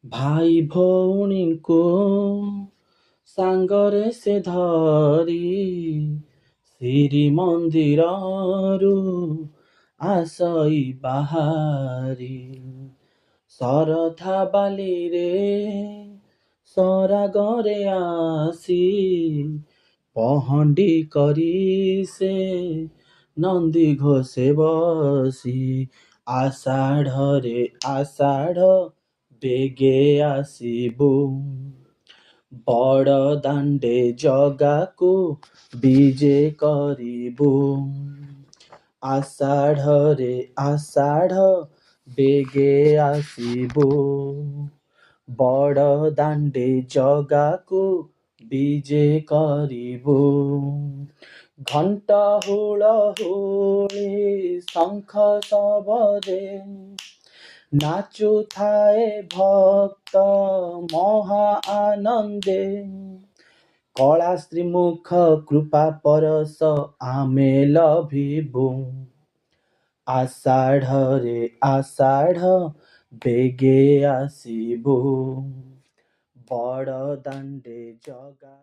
ଭାଇ ଭଉଣୀଙ୍କୁ ସାଙ୍ଗରେ ସେ ଧରି ଶ୍ରୀମନ୍ଦିରରୁ ଆସଇ ବାହାରି ଶରଧା ବାଲିରେ ସରାଗରେ ଆସି ପହଣ୍ଡି କରି ସେ ନନ୍ଦୀ ଘୋଷେ ବସି ଆଷାଢ଼ରେ ଆଷାଢ଼ ବେଗେ ଆସିବୁ ବଡ଼ ଦାଣ୍ଡେ ଜଗାକୁ ବିଜେ କରିବୁ ଆଷାଢ଼ରେ ଆଷାଢ଼ ବେଗେ ଆସିବୁ ବଡ଼ ଦାଣ୍ଡେ ଜଗାକୁ ବିଜେ କରିବୁ ଘଣ୍ଟ ହୁଳହୁଳି ଶଙ୍ଖ ଶବଦେ ନାଚୁଥାଏ ଭକ୍ତ ମହା ଆନନ୍ଦେ କଳା ଶ୍ରୀମୁଖ କୃପା ପରଶ ଆମେ ଲଭିବୁ ଆଷାଢ଼ରେ ଆଷାଢ଼ ବେଗେ ଆସିବୁ ବଡ଼ ଦାଣ୍ଡେ ଜଗା